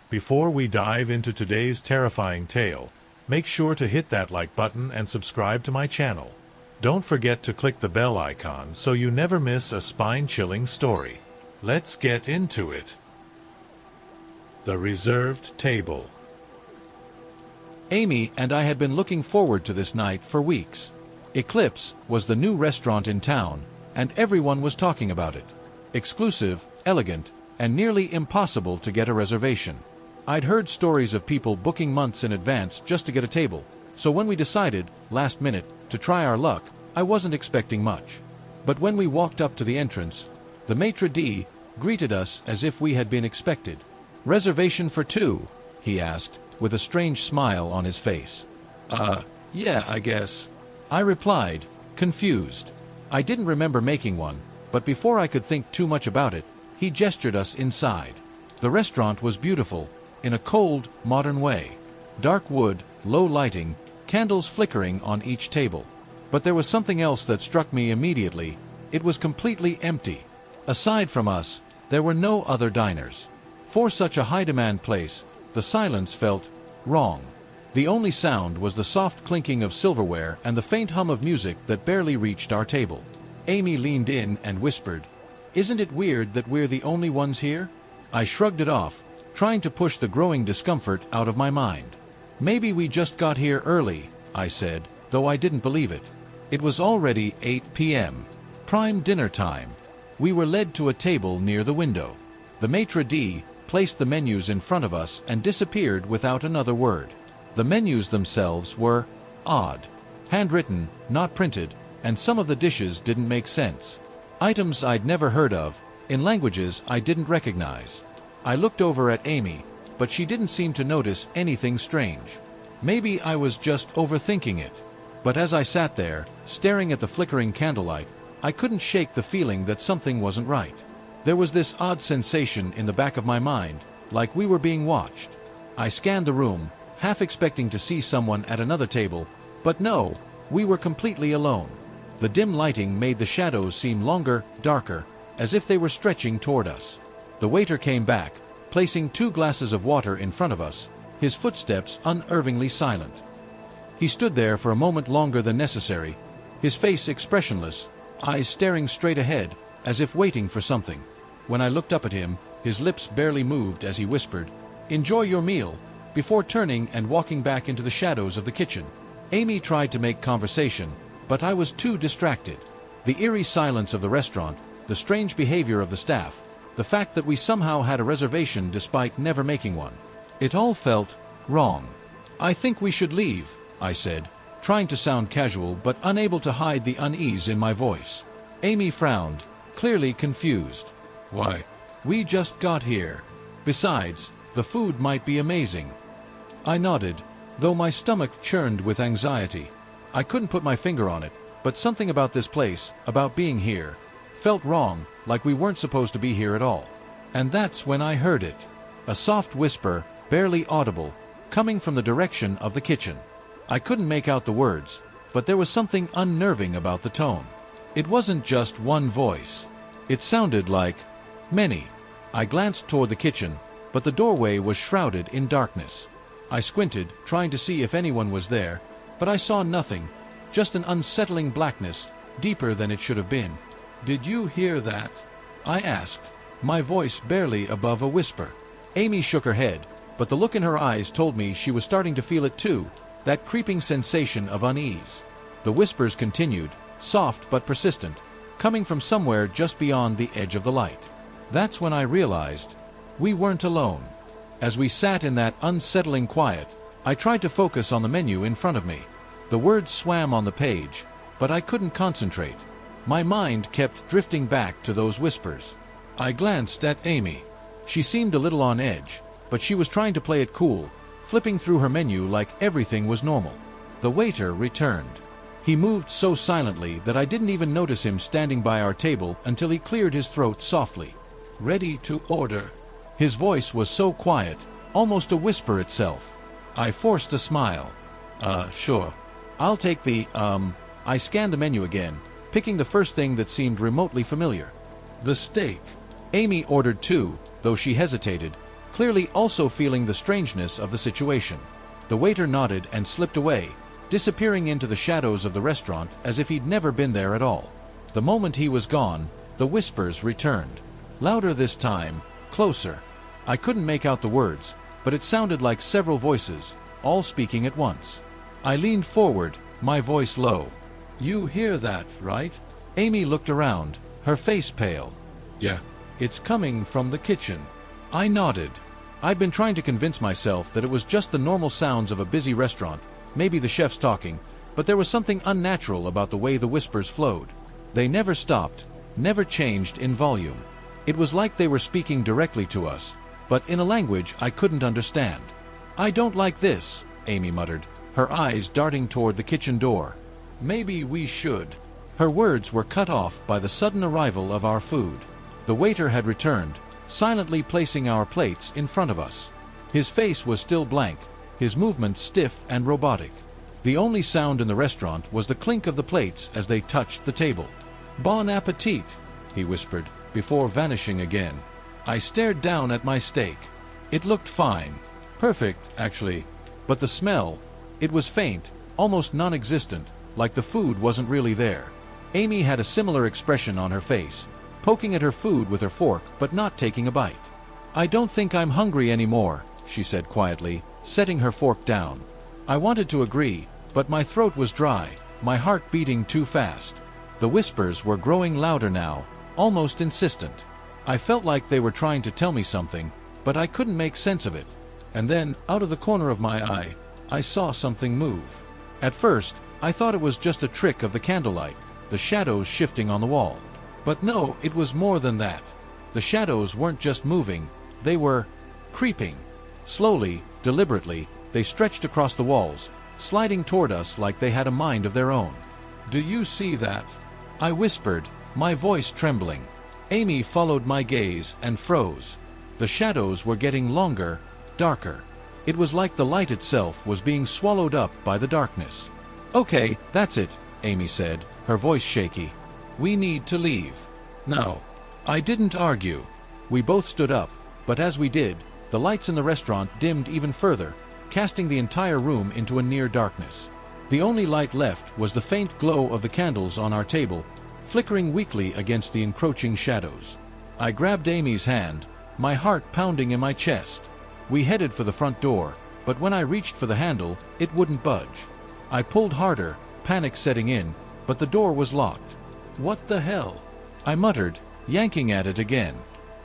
Before we dive into today's terrifying tale, make sure to hit that like button and subscribe to my channel. Don't forget to click the bell icon so you never miss a spine-chilling story. Let's get into it. The reserved table. Amy and I had been looking forward to this night for weeks. Eclipse was the new restaurant in town, and everyone was talking about it. Exclusive, elegant, and nearly impossible to get a reservation. I'd heard stories of people booking months in advance just to get a table, so when we decided, last minute, to try our luck, I wasn't expecting much. But when we walked up to the entrance, the maitre d' greeted us as if we had been expected. "Reservation for two?" he asked, with a strange smile on his face. Yeah, I guess," I replied, confused. I didn't remember making one, but before I could think too much about it, he gestured us inside. The restaurant was beautiful, in a cold, modern way. Dark wood, low lighting, candles flickering on each table. But there was something else that struck me immediately. It was completely empty. Aside from us, there were no other diners. For such a high-demand place, the silence felt wrong. The only sound was the soft clinking of silverware and the faint hum of music that barely reached our table. Amy leaned in and whispered, "Isn't it weird that we're the only ones here?" I shrugged it off, trying to push the growing discomfort out of my mind. "Maybe we just got here early," I said, though I didn't believe it. It was already 8 p.m. Prime dinner time. We were led to a table near the window. The maitre d' placed the menus in front of us and disappeared without another word. The menus themselves were odd. Handwritten, not printed, and some of the dishes didn't make sense. Items I'd never heard of, in languages I didn't recognize. I looked over at Amy, but she didn't seem to notice anything strange. Maybe I was just overthinking it. But as I sat there, staring at the flickering candlelight, I couldn't shake the feeling that something wasn't right. There was this odd sensation in the back of my mind, like we were being watched. I scanned the room, half expecting to see someone at another table, but no, we were completely alone. The dim lighting made the shadows seem longer, darker, as if they were stretching toward us. The waiter came back, placing 2 glasses of water in front of us, his footsteps unervingly silent. He stood there for a moment longer than necessary, his face expressionless, eyes staring straight ahead, as if waiting for something. When I looked up at him, his lips barely moved as he whispered, "Enjoy your meal," before turning and walking back into the shadows of the kitchen. Amy tried to make conversation, but I was too distracted. The eerie silence of the restaurant, the strange behavior of the staff, the fact that we somehow had a reservation despite never making one. It all felt wrong. "I think we should leave," I said, trying to sound casual but unable to hide the unease in my voice. Amy frowned, clearly confused. "Why? We just got here. Besides, the food might be amazing." I nodded, though my stomach churned with anxiety. I couldn't put my finger on it, but something about this place, about being here, felt wrong, like we weren't supposed to be here at all. And that's when I heard it. A soft whisper, barely audible, coming from the direction of the kitchen. I couldn't make out the words, but there was something unnerving about the tone. It wasn't just one voice. It sounded like many. I glanced toward the kitchen, but the doorway was shrouded in darkness. I squinted, trying to see if anyone was there, but I saw nothing, just an unsettling blackness, deeper than it should have been. "Did you hear that?" I asked, my voice barely above a whisper. Amy shook her head, but the look in her eyes told me she was starting to feel it too, that creeping sensation of unease. The whispers continued, soft but persistent, coming from somewhere just beyond the edge of the light. That's when I realized we weren't alone. As we sat in that unsettling quiet, I tried to focus on the menu in front of me. The words swam on the page, but I couldn't concentrate. My mind kept drifting back to those whispers. I glanced at Amy. She seemed a little on edge, but she was trying to play it cool, flipping through her menu like everything was normal. The waiter returned. He moved so silently that I didn't even notice him standing by our table until he cleared his throat softly. "Ready to order." His voice was so quiet, almost a whisper itself. I forced a smile. Sure. I'll take the, I scanned the menu again, picking the first thing that seemed remotely familiar. The steak. Amy ordered 2, though she hesitated, clearly also feeling the strangeness of the situation. The waiter nodded and slipped away, disappearing into the shadows of the restaurant as if he'd never been there at all. The moment he was gone, the whispers returned. Louder this time, closer. I couldn't make out the words, but it sounded like several voices, all speaking at once. I leaned forward, my voice low. "You hear that, right?" Amy looked around, her face pale. "Yeah. It's coming from the kitchen." I nodded. I'd been trying to convince myself that it was just the normal sounds of a busy restaurant, maybe the chef's talking, but there was something unnatural about the way the whispers flowed. They never stopped, never changed in volume. It was like they were speaking directly to us, but in a language I couldn't understand. "I don't like this," Amy muttered, her eyes darting toward the kitchen door. "Maybe we should." Her words were cut off by the sudden arrival of our food. The waiter had returned, silently placing our plates in front of us. His face was still blank, his movements stiff and robotic. The only sound in the restaurant was the clink of the plates as they touched the table. "Bon appetit," he whispered, before vanishing again. I stared down at my steak. It looked fine. Perfect, actually. But the smell, it was faint, almost non-existent, like the food wasn't really there. Amy had a similar expression on her face, poking at her food with her fork but not taking a bite. "I don't think I'm hungry anymore," she said quietly, setting her fork down. I wanted to agree, but my throat was dry, my heart beating too fast. The whispers were growing louder now, almost insistent. I felt like they were trying to tell me something, but I couldn't make sense of it. And then, out of the corner of my eye, I saw something move. At first, I thought it was just a trick of the candlelight, the shadows shifting on the wall. But no, it was more than that. The shadows weren't just moving, they were creeping. Slowly, deliberately, they stretched across the walls, sliding toward us like they had a mind of their own. "Do you see that?" I whispered, my voice trembling. Amy followed my gaze and froze. The shadows were getting longer, darker. It was like the light itself was being swallowed up by the darkness. "Okay, that's it," Amy said, her voice shaky. "We need to leave. Now." I didn't argue. We both stood up, but as we did, the lights in the restaurant dimmed even further, casting the entire room into a near darkness. The only light left was the faint glow of the candles on our table, flickering weakly against the encroaching shadows. I grabbed Amy's hand, my heart pounding in my chest. We headed for the front door, but when I reached for the handle, it wouldn't budge. I pulled harder, panic setting in, but the door was locked. "What the hell?" I muttered, yanking at it again.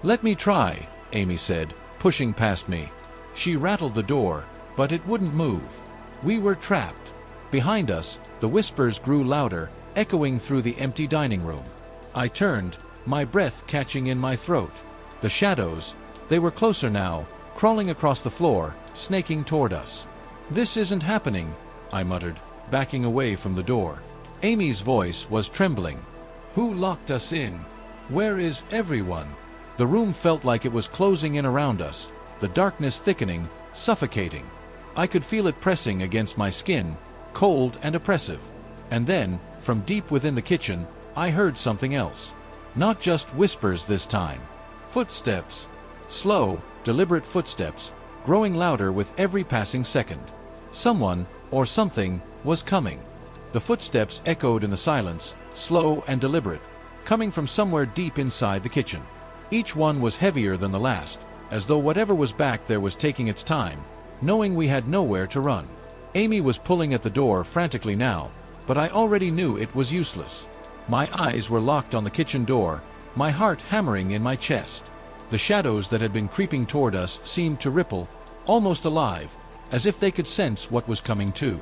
"Let me try," Amy said, pushing past me. She rattled the door, but it wouldn't move. We were trapped. Behind us, the whispers grew louder, echoing through the empty dining room. I turned, my breath catching in my throat. The shadows, they were closer now, crawling across the floor, snaking toward us. "This isn't happening," I muttered, backing away from the door. Amy's voice was trembling. "Who locked us in? Where is everyone?" The room felt like it was closing in around us, the darkness thickening, suffocating. I could feel it pressing against my skin, cold and oppressive. And then, from deep within the kitchen, I heard something else. Not just whispers this time. Footsteps. Slow, deliberate footsteps, growing louder with every passing second. Someone, or something, was coming. The footsteps echoed in the silence, slow and deliberate, coming from somewhere deep inside the kitchen. Each one was heavier than the last, as though whatever was back there was taking its time, knowing we had nowhere to run. Amy was pulling at the door frantically now, but I already knew it was useless. My eyes were locked on the kitchen door, my heart hammering in my chest. The shadows that had been creeping toward us seemed to ripple, almost alive, as if they could sense what was coming too.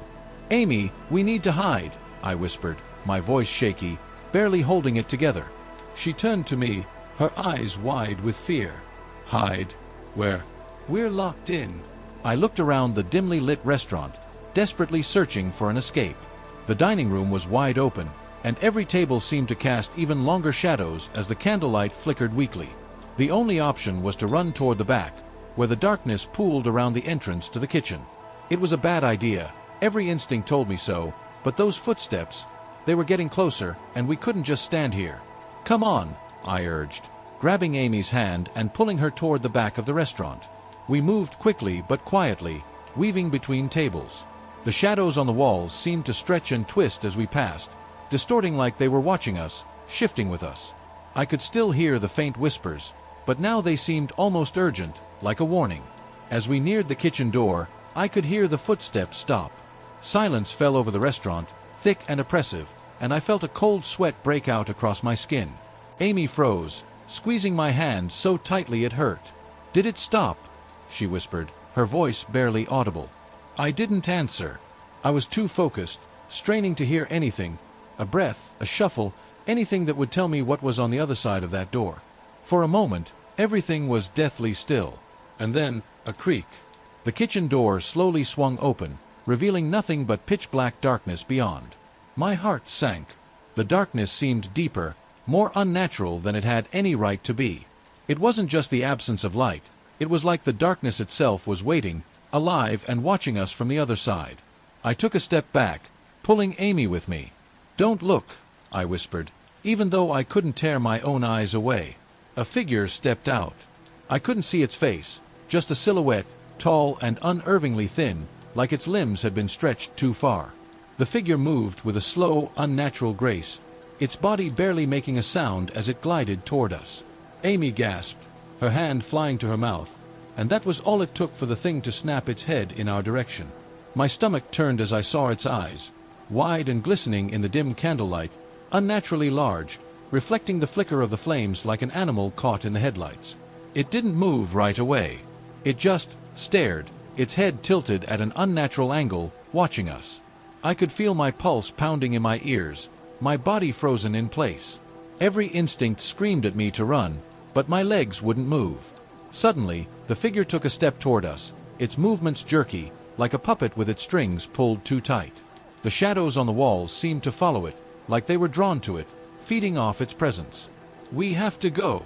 "Amy, we need to hide," I whispered, my voice shaky, barely holding it together. She turned to me, her eyes wide with fear. "Hide? Where?" "We're locked in." I looked around the dimly lit restaurant, desperately searching for an escape. The dining room was wide open, and every table seemed to cast even longer shadows as the candlelight flickered weakly. The only option was to run toward the back, where the darkness pooled around the entrance to the kitchen. It was a bad idea, every instinct told me so, but those footsteps, they were getting closer, and we couldn't just stand here. "Come on," I urged, grabbing Amy's hand and pulling her toward the back of the restaurant. We moved quickly but quietly, weaving between tables. The shadows on the walls seemed to stretch and twist as we passed, distorting like they were watching us, shifting with us. I could still hear the faint whispers, but now they seemed almost urgent, like a warning. As we neared the kitchen door, I could hear the footsteps stop. Silence fell over the restaurant, thick and oppressive, and I felt a cold sweat break out across my skin. Amy froze, squeezing my hand so tightly it hurt. "Did it stop?" she whispered, her voice barely audible. I didn't answer. I was too focused, straining to hear anything, a breath, a shuffle, anything that would tell me what was on the other side of that door. For a moment, everything was deathly still. And then, a creak. The kitchen door slowly swung open, revealing nothing but pitch-black darkness beyond. My heart sank. The darkness seemed deeper, more unnatural than it had any right to be. It wasn't just the absence of light. It was like the darkness itself was waiting, alive and watching us from the other side. I took a step back, pulling Amy with me. "Don't look," I whispered, even though I couldn't tear my own eyes away. A figure stepped out. I couldn't see its face, just a silhouette, tall and unervingly thin, like its limbs had been stretched too far. The figure moved with a slow, unnatural grace, its body barely making a sound as it glided toward us. Amy gasped, her hand flying to her mouth, and that was all it took for the thing to snap its head in our direction. My stomach turned as I saw its eyes, wide and glistening in the dim candlelight, unnaturally large, reflecting the flicker of the flames like an animal caught in the headlights. It didn't move right away. It just stared, its head tilted at an unnatural angle, watching us. I could feel my pulse pounding in my ears, my body frozen in place. Every instinct screamed at me to run, but my legs wouldn't move. Suddenly, the figure took a step toward us, its movements jerky, like a puppet with its strings pulled too tight. The shadows on the walls seemed to follow it, like they were drawn to it, feeding off its presence. "We have to go,"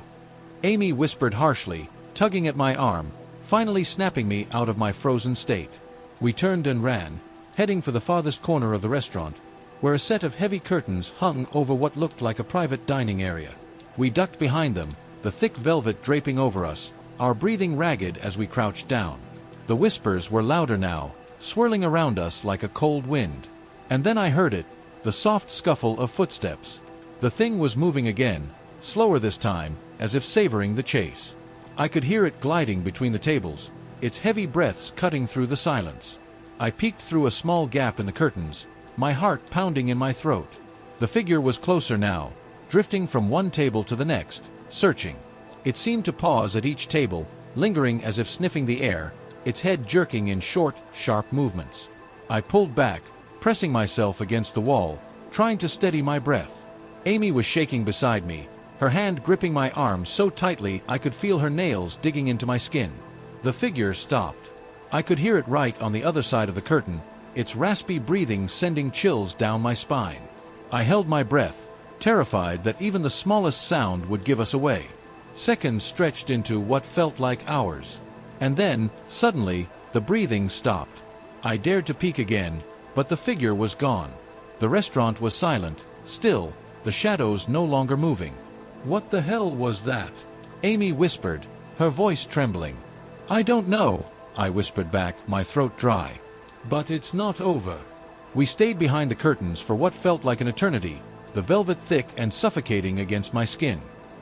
Amy whispered harshly, tugging at my arm, finally snapping me out of my frozen state. We turned and ran, heading for the farthest corner of the restaurant, where a set of heavy curtains hung over what looked like a private dining area. We ducked behind them, the thick velvet draping over us, our breathing ragged as we crouched down. The whispers were louder now, swirling around us like a cold wind. And then I heard it, the soft scuffle of footsteps. The thing was moving again, slower this time, as if savoring the chase. I could hear it gliding between the tables, its heavy breaths cutting through the silence. I peeked through a small gap in the curtains, my heart pounding in my throat. The figure was closer now, drifting from one table to the next, searching. It seemed to pause at each table, lingering as if sniffing the air, its head jerking in short, sharp movements. I pulled back, pressing myself against the wall, trying to steady my breath. Amy was shaking beside me, her hand gripping my arm so tightly I could feel her nails digging into my skin. The figure stopped. I could hear it right on the other side of the curtain, its raspy breathing sending chills down my spine. I held my breath, terrified that even the smallest sound would give us away. Seconds stretched into what felt like hours. And then, suddenly, the breathing stopped. I dared to peek again, but the figure was gone. The restaurant was silent, still, the shadows no longer moving. "What the hell was that?" Amy whispered, her voice trembling. "I don't know," I whispered back, my throat dry. "But it's not over." We stayed behind the curtains for what felt like an eternity, the velvet thick and suffocating against my skin.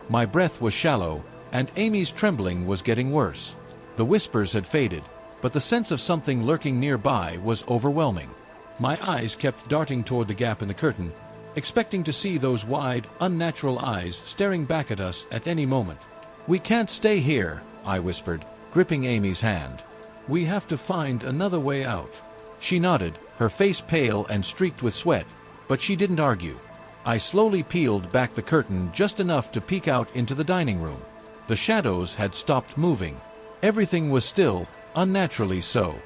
My breath was shallow, and Amy's trembling was getting worse. The whispers had faded, but the sense of something lurking nearby was overwhelming. My eyes kept darting toward the gap in the curtain, expecting to see those wide, unnatural eyes staring back at us at any moment. "We can't stay here," I whispered, gripping Amy's hand. "We have to find another way out." She nodded, her face pale and streaked with sweat, but she didn't argue. I slowly peeled back the curtain just enough to peek out into the dining room. The shadows had stopped moving. Everything was still, unnaturally so.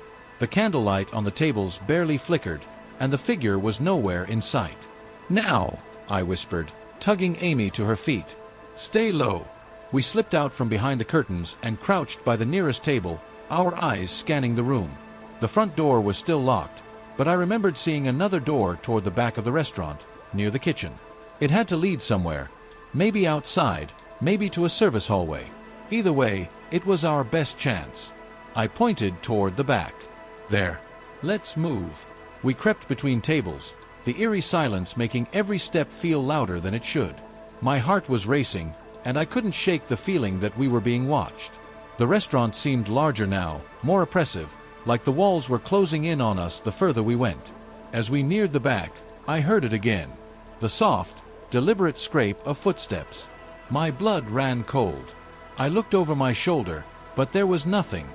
The candlelight on the tables barely flickered, and the figure was nowhere in sight. "Now," I whispered, tugging Amy to her feet. "Stay low." We slipped out from behind the curtains and crouched by the nearest table, our eyes scanning the room. The front door was still locked, but I remembered seeing another door toward the back of the restaurant, near the kitchen. It had to lead somewhere, maybe outside, maybe to a service hallway. Either way, it was our best chance. I pointed toward the back. There. Let's move. We crept between tables, the eerie silence making every step feel louder than it should. My heart was racing, and I couldn't shake the feeling that we were being watched. The restaurant seemed larger now, more oppressive, like the walls were closing in on us the further we went. As we neared the back, I heard it again. The soft, deliberate scrape of footsteps. My blood ran cold. I looked over my shoulder, but there was nothing.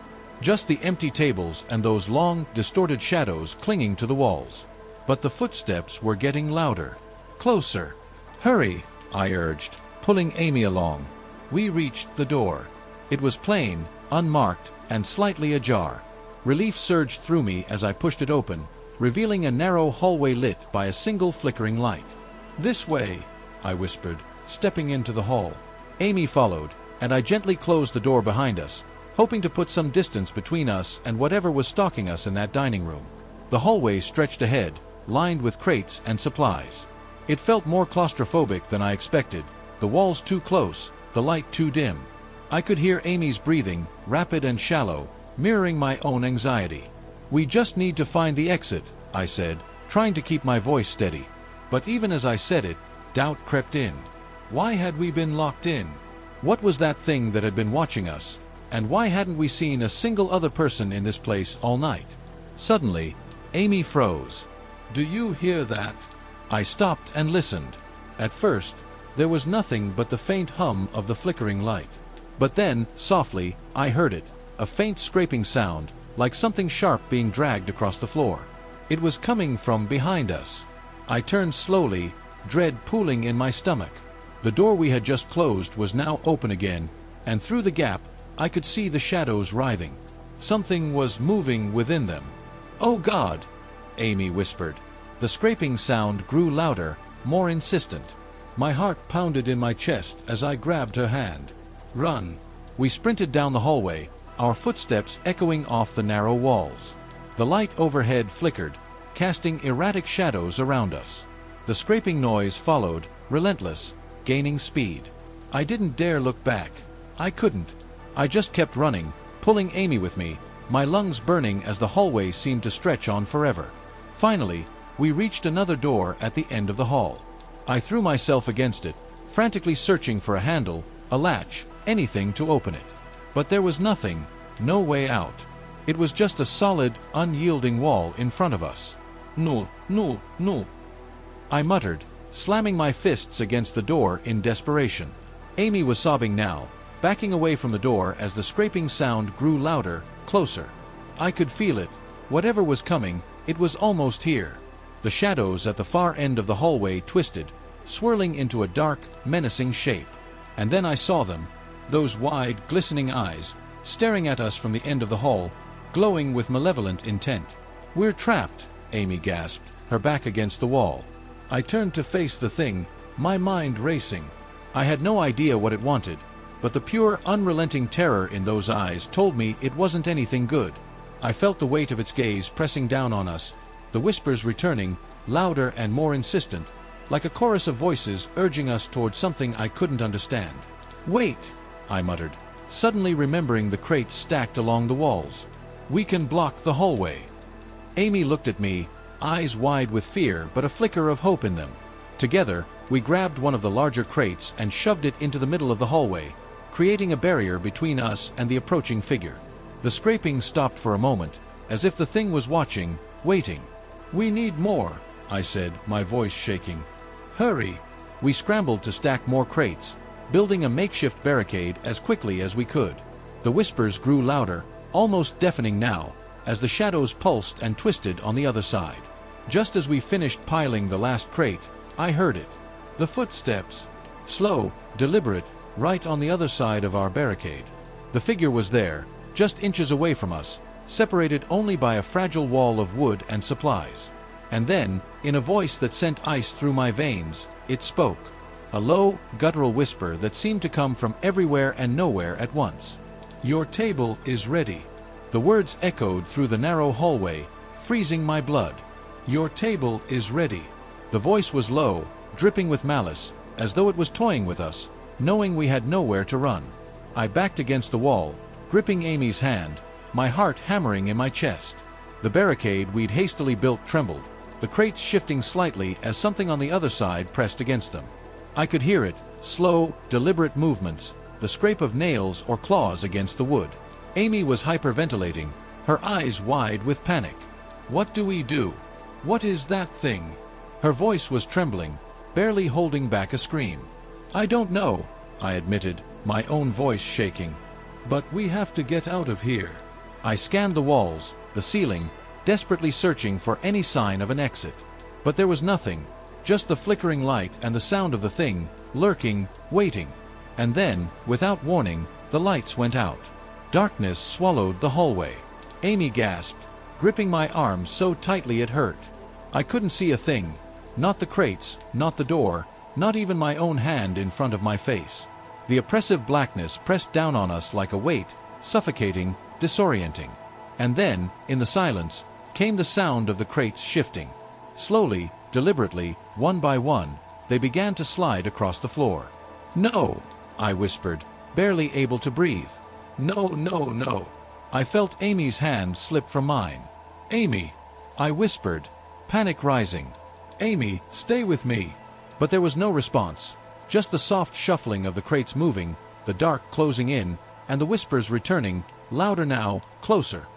Just the empty tables and those long, distorted shadows clinging to the walls. But the footsteps were getting louder. Closer. Hurry, I urged, pulling Amy along. We reached the door. It was plain, unmarked, and slightly ajar. Relief surged through me as I pushed it open, revealing a narrow hallway lit by a single flickering light. This way, I whispered, stepping into the hall. Amy followed, and I gently closed the door behind us, hoping to put some distance between us and whatever was stalking us in that dining room. The hallway stretched ahead, lined with crates and supplies. It felt more claustrophobic than I expected, the walls too close, the light too dim. I could hear Amy's breathing, rapid and shallow, mirroring my own anxiety. We just need to find the exit, I said, trying to keep my voice steady. But even as I said it, doubt crept in. Why had we been locked in? What was that thing that had been watching us? And why hadn't we seen a single other person in this place all night? Suddenly, Amy froze. Do you hear that? I stopped and listened. At first, there was nothing but the faint hum of the flickering light. But then, softly, I heard it, a faint scraping sound, like something sharp being dragged across the floor. It was coming from behind us. I turned slowly, dread pooling in my stomach. The door we had just closed was now open again, and through the gap, I could see the shadows writhing. Something was moving within them. "Oh God!" Amy whispered. The scraping sound grew louder, more insistent. My heart pounded in my chest as I grabbed her hand. "Run!" We sprinted down the hallway, our footsteps echoing off the narrow walls. The light overhead flickered, casting erratic shadows around us. The scraping noise followed, relentless, gaining speed. I didn't dare look back. I couldn't. I just kept running, pulling Amy with me, my lungs burning as the hallway seemed to stretch on forever. Finally, we reached another door at the end of the hall. I threw myself against it, frantically searching for a handle, a latch, anything to open it. But there was nothing, no way out. It was just a solid, unyielding wall in front of us. "No, no, no," I muttered, slamming my fists against the door in desperation. Amy was sobbing now, backing away from the door as the scraping sound grew louder, closer. I could feel it. Whatever was coming, it was almost here. The shadows at the far end of the hallway twisted, swirling into a dark, menacing shape. And then I saw them, those wide, glistening eyes, staring at us from the end of the hall, glowing with malevolent intent. "We're trapped," Amy gasped, her back against the wall. I turned to face the thing, my mind racing. I had no idea what it wanted, but the pure, unrelenting terror in those eyes told me it wasn't anything good. I felt the weight of its gaze pressing down on us, the whispers returning, louder and more insistent, like a chorus of voices urging us toward something I couldn't understand. "Wait," I muttered, suddenly remembering the crates stacked along the walls. "We can block the hallway." Amy looked at me, eyes wide with fear but a flicker of hope in them. Together, we grabbed one of the larger crates and shoved it into the middle of the hallway, creating a barrier between us and the approaching figure. The scraping stopped for a moment, as if the thing was watching, waiting. "We need more," I said, my voice shaking. "Hurry!" We scrambled to stack more crates, building a makeshift barricade as quickly as we could. The whispers grew louder, almost deafening now, as the shadows pulsed and twisted on the other side. Just as we finished piling the last crate, I heard it. The footsteps. Slow, deliberate, right on the other side of our barricade. The figure was there, just inches away from us, separated only by a fragile wall of wood and supplies. And then, in a voice that sent ice through my veins, it spoke. A low, guttural whisper that seemed to come from everywhere and nowhere at once. "Your table is ready." The words echoed through the narrow hallway, freezing my blood. "Your table is ready." The voice was low, dripping with malice, as though it was toying with us, knowing we had nowhere to run. I backed against the wall, gripping Amy's hand, my heart hammering in my chest. The barricade we'd hastily built trembled, the crates shifting slightly as something on the other side pressed against them. I could hear it, slow, deliberate movements, the scrape of nails or claws against the wood. Amy was hyperventilating, her eyes wide with panic. "What do we do? What is that thing?" Her voice was trembling, barely holding back a scream. "I don't know," I admitted, my own voice shaking. "But we have to get out of here." I scanned the walls, the ceiling, desperately searching for any sign of an exit. But there was nothing, just the flickering light and the sound of the thing, lurking, waiting. And then, without warning, the lights went out. Darkness swallowed the hallway. Amy gasped, gripping my arm so tightly it hurt. I couldn't see a thing, not the crates, not the door, not even my own hand in front of my face. The oppressive blackness pressed down on us like a weight, suffocating, disorienting. And then, in the silence, came the sound of the crates shifting. Slowly, deliberately, one by one, they began to slide across the floor. "No," I whispered, barely able to breathe. "No, no, no." I felt Amy's hand slip from mine. "Amy," I whispered, panic rising. "Amy, stay with me." But there was no response, just the soft shuffling of the crates moving, the dark closing in, and the whispers returning, louder now, closer.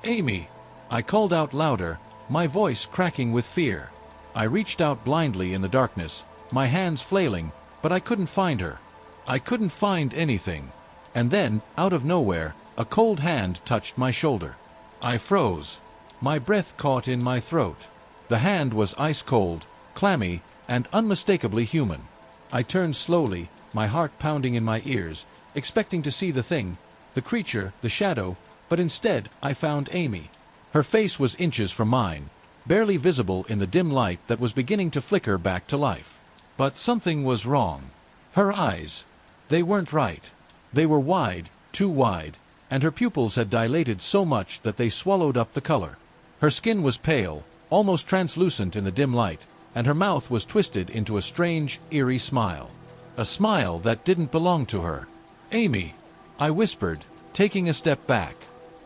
"Amy!" I called out louder, my voice cracking with fear. I reached out blindly in the darkness, my hands flailing, but I couldn't find her. I couldn't find anything. And then, out of nowhere, a cold hand touched my shoulder. I froze. My breath caught in my throat. The hand was ice cold, clammy, and unmistakably human. I turned slowly, my heart pounding in my ears, expecting to see the thing, the creature, the shadow, but instead I found Amy. Her face was inches from mine, barely visible in the dim light that was beginning to flicker back to life. But something was wrong. Her eyes, they weren't right. They were wide, too wide, and her pupils had dilated so much that they swallowed up the color. Her skin was pale, almost translucent in the dim light, and her mouth was twisted into a strange, eerie smile. A smile that didn't belong to her. "Amy," I whispered, taking a step back.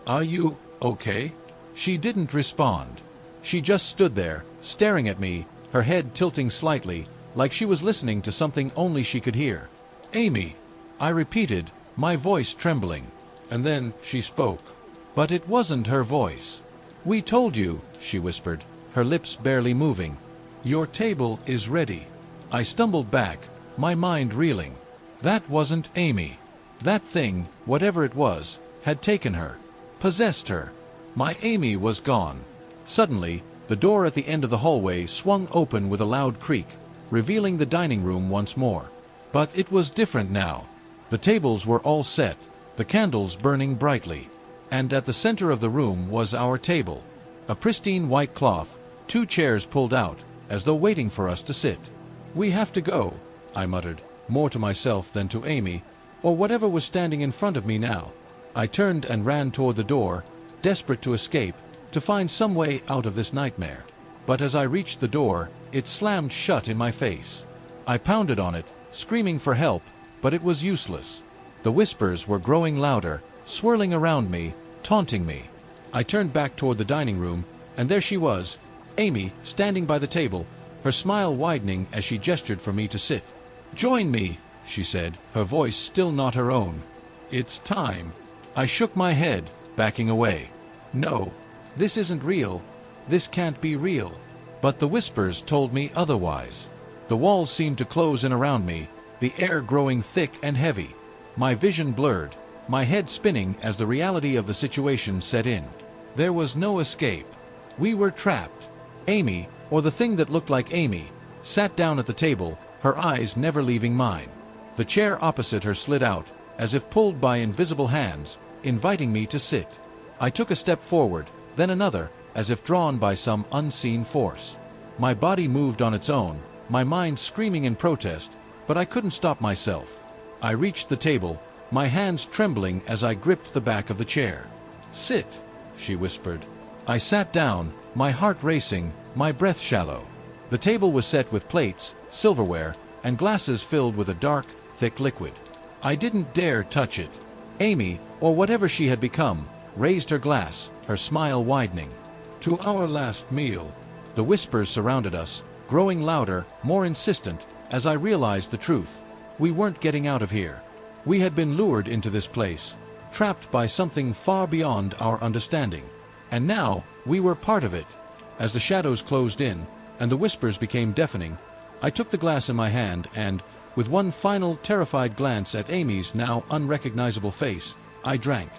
"Are you okay?" She didn't respond. She just stood there, staring at me, her head tilting slightly, like she was listening to something only she could hear. "Amy," I repeated, my voice trembling. And then she spoke. But it wasn't her voice. "We told you," she whispered, her lips barely moving. "Your table is ready." I stumbled back, my mind reeling. That wasn't Amy. That thing, whatever it was, had taken her, possessed her. My Amy was gone. Suddenly, the door at the end of the hallway swung open with a loud creak, revealing the dining room once more. But it was different now. The tables were all set, the candles burning brightly. And at the center of the room was our table. A pristine white cloth, 2 chairs pulled out, as though waiting for us to sit. "We have to go," I muttered, more to myself than to Amy, or whatever was standing in front of me now. I turned and ran toward the door, desperate to escape, to find some way out of this nightmare. But as I reached the door, it slammed shut in my face. I pounded on it, screaming for help, but it was useless. The whispers were growing louder, swirling around me, taunting me. I turned back toward the dining room, and there she was, Amy, standing by the table, her smile widening as she gestured for me to sit. "Join me," she said, her voice still not her own. "It's time." I shook my head, backing away. "No, this isn't real. This can't be real." But the whispers told me otherwise. The walls seemed to close in around me, the air growing thick and heavy. My vision blurred, my head spinning as the reality of the situation set in. There was no escape. We were trapped. Amy, or the thing that looked like Amy, sat down at the table, her eyes never leaving mine. The chair opposite her slid out, as if pulled by invisible hands, inviting me to sit. I took a step forward, then another, as if drawn by some unseen force. My body moved on its own, my mind screaming in protest, but I couldn't stop myself. I reached the table, my hands trembling as I gripped the back of the chair. "Sit," she whispered. I sat down, my heart racing, my breath shallow. The table was set with plates, silverware, and glasses filled with a dark, thick liquid. I didn't dare touch it. Amy, or whatever she had become, raised her glass, her smile widening. "To our last meal." The whispers surrounded us, growing louder, more insistent, as I realized the truth. We weren't getting out of here. We had been lured into this place, trapped by something far beyond our understanding. And now, we were part of it. As the shadows closed in, and the whispers became deafening, I took the glass in my hand and, with one final terrified glance at Amy's now unrecognizable face, I drank.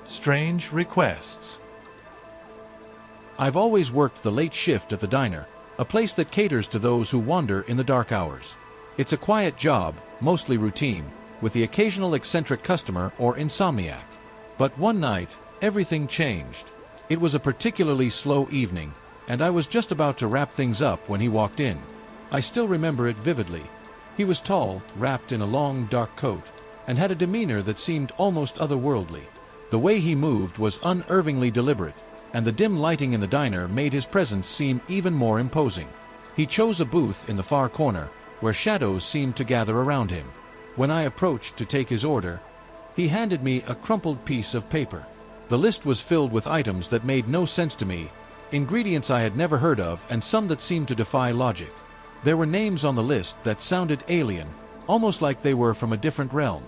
Strange requests. I've always worked the late shift at the diner, a place that caters to those who wander in the dark hours. It's a quiet job, mostly routine, with the occasional eccentric customer or insomniac. But one night, everything changed. It was a particularly slow evening, and I was just about to wrap things up when he walked in. I still remember it vividly. He was tall, wrapped in a long, dark coat, and had a demeanor that seemed almost otherworldly. The way he moved was unervingly deliberate, and the dim lighting in the diner made his presence seem even more imposing. He chose a booth in the far corner, where shadows seemed to gather around him. When I approached to take his order, he handed me a crumpled piece of paper. The list was filled with items that made no sense to me, ingredients I had never heard of and some that seemed to defy logic. There were names on the list that sounded alien, almost like they were from a different realm.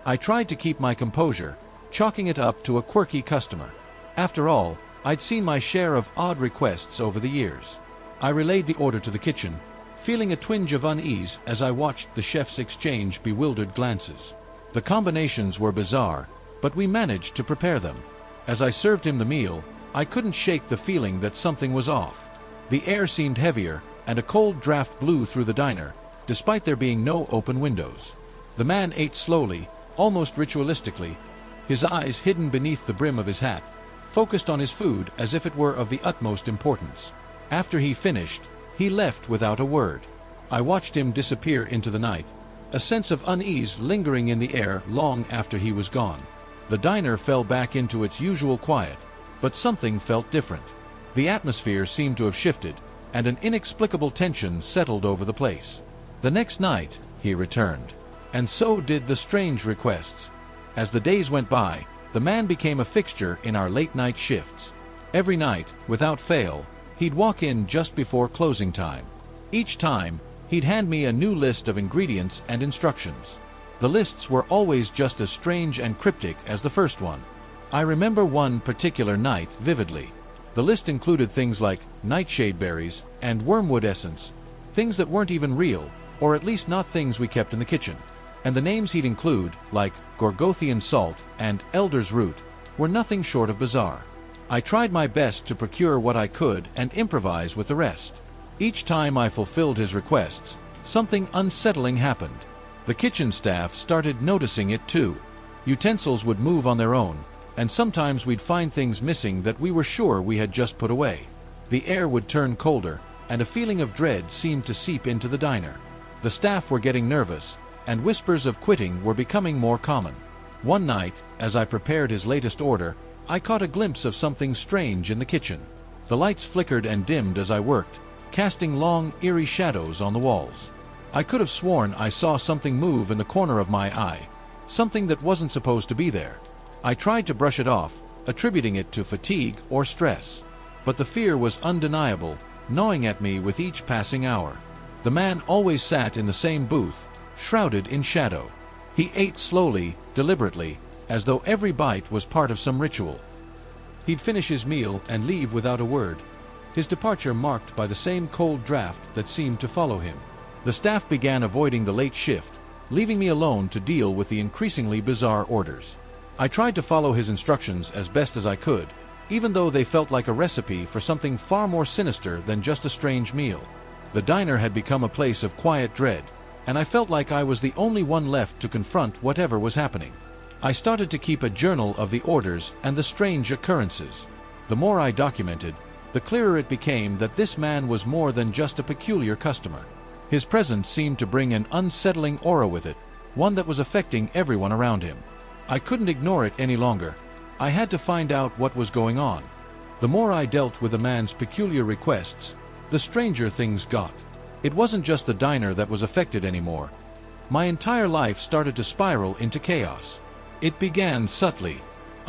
I tried to keep my composure, chalking it up to a quirky customer. After all, I'd seen my share of odd requests over the years. I relayed the order to the kitchen, feeling a twinge of unease as I watched the chefs exchange bewildered glances. The combinations were bizarre, but we managed to prepare them. As I served him the meal, I couldn't shake the feeling that something was off. The air seemed heavier, and a cold draft blew through the diner, despite there being no open windows. The man ate slowly, almost ritualistically, his eyes hidden beneath the brim of his hat, focused on his food as if it were of the utmost importance. After he finished, he left without a word. I watched him disappear into the night, a sense of unease lingering in the air long after he was gone. The diner fell back into its usual quiet, but something felt different. The atmosphere seemed to have shifted, and an inexplicable tension settled over the place. The next night, he returned, and so did the strange requests. As the days went by, the man became a fixture in our late-night shifts. Every night, without fail, he'd walk in just before closing time. Each time, he'd hand me a new list of ingredients and instructions. The lists were always just as strange and cryptic as the first one. I remember one particular night vividly. The list included things like nightshade berries and wormwood essence, things that weren't even real, or at least not things we kept in the kitchen. And the names he'd include, like Gorgothian salt and elder's root, were nothing short of bizarre. I tried my best to procure what I could and improvise with the rest. Each time I fulfilled his requests, something unsettling happened. The kitchen staff started noticing it too. Utensils would move on their own, and sometimes we'd find things missing that we were sure we had just put away. The air would turn colder, and a feeling of dread seemed to seep into the diner. The staff were getting nervous, and whispers of quitting were becoming more common. One night, as I prepared his latest order, I caught a glimpse of something strange in the kitchen. The lights flickered and dimmed as I worked, casting long, eerie shadows on the walls. I could have sworn I saw something move in the corner of my eye, something that wasn't supposed to be there. I tried to brush it off, attributing it to fatigue or stress. But the fear was undeniable, gnawing at me with each passing hour. The man always sat in the same booth, shrouded in shadow. He ate slowly, deliberately, as though every bite was part of some ritual. He'd finish his meal and leave without a word, his departure marked by the same cold draft that seemed to follow him. The staff began avoiding the late shift, leaving me alone to deal with the increasingly bizarre orders. I tried to follow his instructions as best as I could, even though they felt like a recipe for something far more sinister than just a strange meal. The diner had become a place of quiet dread, and I felt like I was the only one left to confront whatever was happening. I started to keep a journal of the orders and the strange occurrences. The more I documented, the clearer it became that this man was more than just a peculiar customer. His presence seemed to bring an unsettling aura with it, one that was affecting everyone around him. I couldn't ignore it any longer. I had to find out what was going on. The more I dealt with the man's peculiar requests, the stranger things got. It wasn't just the diner that was affected anymore. My entire life started to spiral into chaos. It began subtly.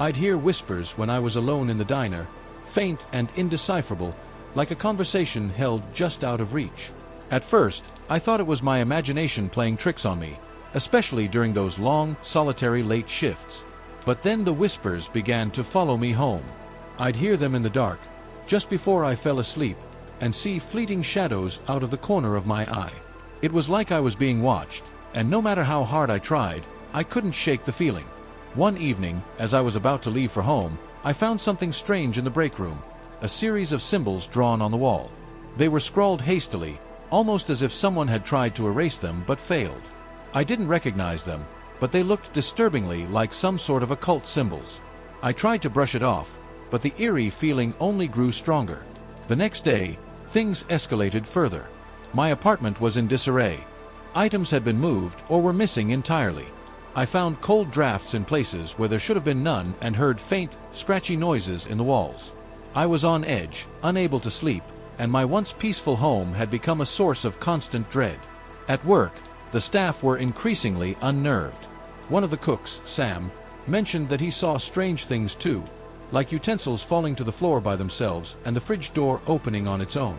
I'd hear whispers when I was alone in the diner, faint and indecipherable, like a conversation held just out of reach. At first, I thought it was my imagination playing tricks on me, especially during those long, solitary late shifts. But then the whispers began to follow me home. I'd hear them in the dark, just before I fell asleep, and see fleeting shadows out of the corner of my eye. It was like I was being watched, and no matter how hard I tried, I couldn't shake the feeling. One evening, as I was about to leave for home, I found something strange in the break room, a series of symbols drawn on the wall. They were scrawled hastily, almost as if someone had tried to erase them but failed. I didn't recognize them, but they looked disturbingly like some sort of occult symbols. I tried to brush it off, but the eerie feeling only grew stronger. The next day, things escalated further. My apartment was in disarray. Items had been moved or were missing entirely. I found cold drafts in places where there should have been none and heard faint, scratchy noises in the walls. I was on edge, unable to sleep, and my once peaceful home had become a source of constant dread. At work, the staff were increasingly unnerved. One of the cooks, Sam, mentioned that he saw strange things too, like utensils falling to the floor by themselves and the fridge door opening on its own.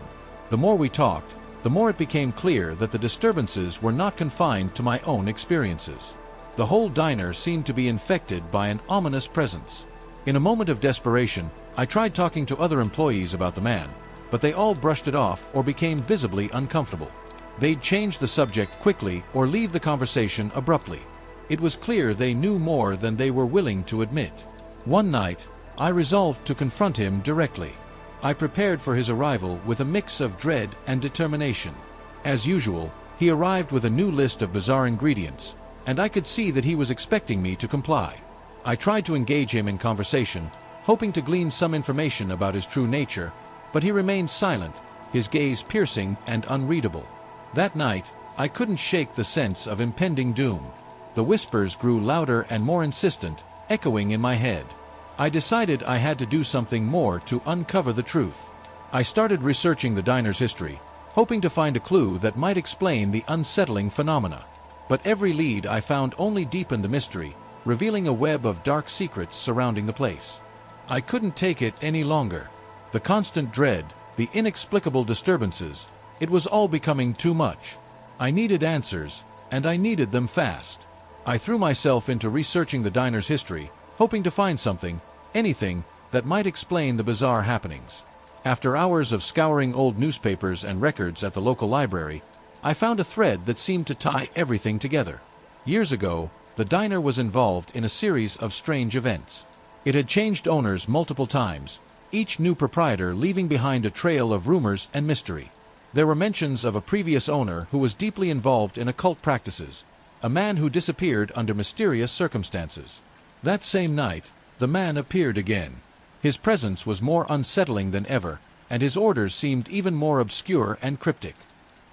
The more we talked, the more it became clear that the disturbances were not confined to my own experiences. The whole diner seemed to be infected by an ominous presence. In a moment of desperation, I tried talking to other employees about the man, but they all brushed it off or became visibly uncomfortable. They'd change the subject quickly or leave the conversation abruptly. It was clear they knew more than they were willing to admit. One night, I resolved to confront him directly. I prepared for his arrival with a mix of dread and determination. As usual, he arrived with a new list of bizarre ingredients, and I could see that he was expecting me to comply. I tried to engage him in conversation, hoping to glean some information about his true nature, but he remained silent, his gaze piercing and unreadable. That night, I couldn't shake the sense of impending doom. The whispers grew louder and more insistent, echoing in my head. I decided I had to do something more to uncover the truth. I started researching the diner's history, hoping to find a clue that might explain the unsettling phenomena. But every lead I found only deepened the mystery, revealing a web of dark secrets surrounding the place. I couldn't take it any longer. The constant dread, the inexplicable disturbances, it was all becoming too much. I needed answers, and I needed them fast. I threw myself into researching the diner's history, hoping to find something, anything, that might explain the bizarre happenings. After hours of scouring old newspapers and records at the local library, I found a thread that seemed to tie everything together. Years ago, the diner was involved in a series of strange events. It had changed owners multiple times, each new proprietor leaving behind a trail of rumors and mystery. There were mentions of a previous owner who was deeply involved in occult practices, a man who disappeared under mysterious circumstances. That same night, the man appeared again. His presence was more unsettling than ever, and his orders seemed even more obscure and cryptic.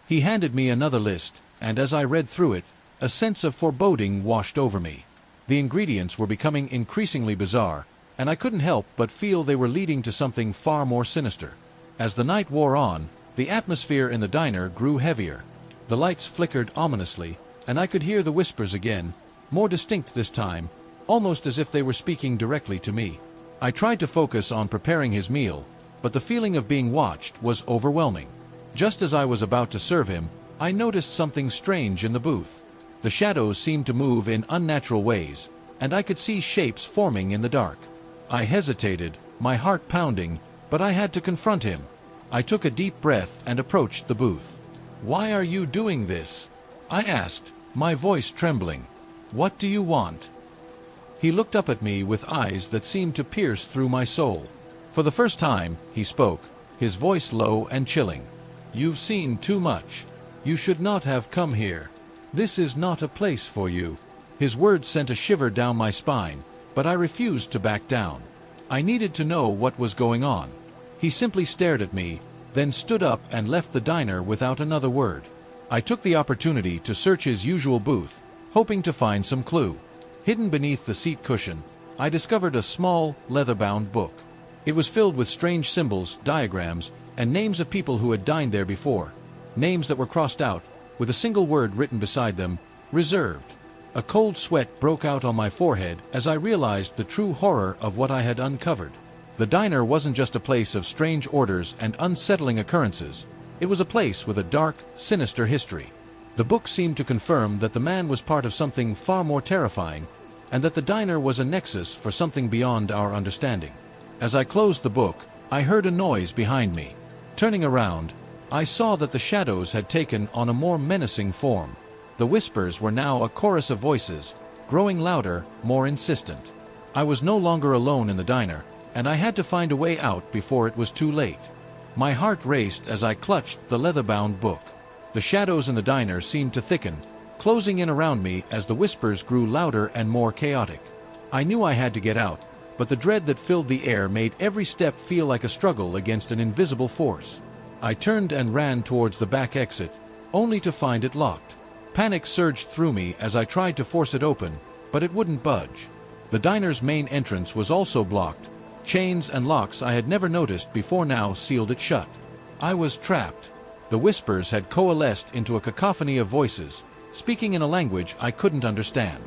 He handed me another list, and as I read through it, a sense of foreboding washed over me. The ingredients were becoming increasingly bizarre, and I couldn't help but feel they were leading to something far more sinister. As the night wore on, the atmosphere in the diner grew heavier. The lights flickered ominously, and I could hear the whispers again, more distinct this time, almost as if they were speaking directly to me. I tried to focus on preparing his meal, but the feeling of being watched was overwhelming. Just as I was about to serve him, I noticed something strange in the booth. The shadows seemed to move in unnatural ways, and I could see shapes forming in the dark. I hesitated, my heart pounding, but I had to confront him. I took a deep breath and approached the booth. "Why are you doing this?" I asked, my voice trembling. "What do you want?" He looked up at me with eyes that seemed to pierce through my soul. For the first time, he spoke, his voice low and chilling. "You've seen too much. You should not have come here. This is not a place for you." His words sent a shiver down my spine, but I refused to back down. I needed to know what was going on. He simply stared at me, then stood up and left the diner without another word. I took the opportunity to search his usual booth, hoping to find some clue. Hidden beneath the seat cushion, I discovered a small, leather-bound book. It was filled with strange symbols, diagrams, and names of people who had dined there before, names that were crossed out, with a single word written beside them, "Reserved." A cold sweat broke out on my forehead as I realized the true horror of what I had uncovered. The diner wasn't just a place of strange orders and unsettling occurrences. It was a place with a dark, sinister history. The book seemed to confirm that the man was part of something far more terrifying, and that the diner was a nexus for something beyond our understanding. As I closed the book, I heard a noise behind me. Turning around, I saw that the shadows had taken on a more menacing form. The whispers were now a chorus of voices, growing louder, more insistent. I was no longer alone in the diner, and I had to find a way out before it was too late. My heart raced as I clutched the leather-bound book. The shadows in the diner seemed to thicken, closing in around me as the whispers grew louder and more chaotic. I knew I had to get out, but the dread that filled the air made every step feel like a struggle against an invisible force. I turned and ran towards the back exit, only to find it locked. Panic surged through me as I tried to force it open, but it wouldn't budge. The diner's main entrance was also blocked. Chains and locks I had never noticed before now sealed it shut. I was trapped. The whispers had coalesced into a cacophony of voices, speaking in a language I couldn't understand.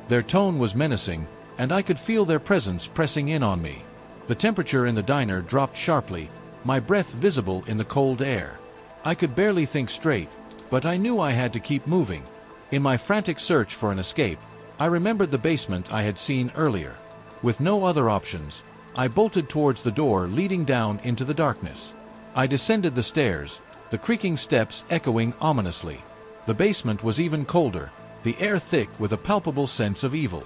Their tone was menacing, and I could feel their presence pressing in on me. The temperature in the diner dropped sharply, my breath visible in the cold air. I could barely think straight, but I knew I had to keep moving. In my frantic search for an escape, I remembered the basement I had seen earlier. With no other options, I bolted towards the door leading down into the darkness. I descended the stairs, the creaking steps echoing ominously. The basement was even colder, the air thick with a palpable sense of evil.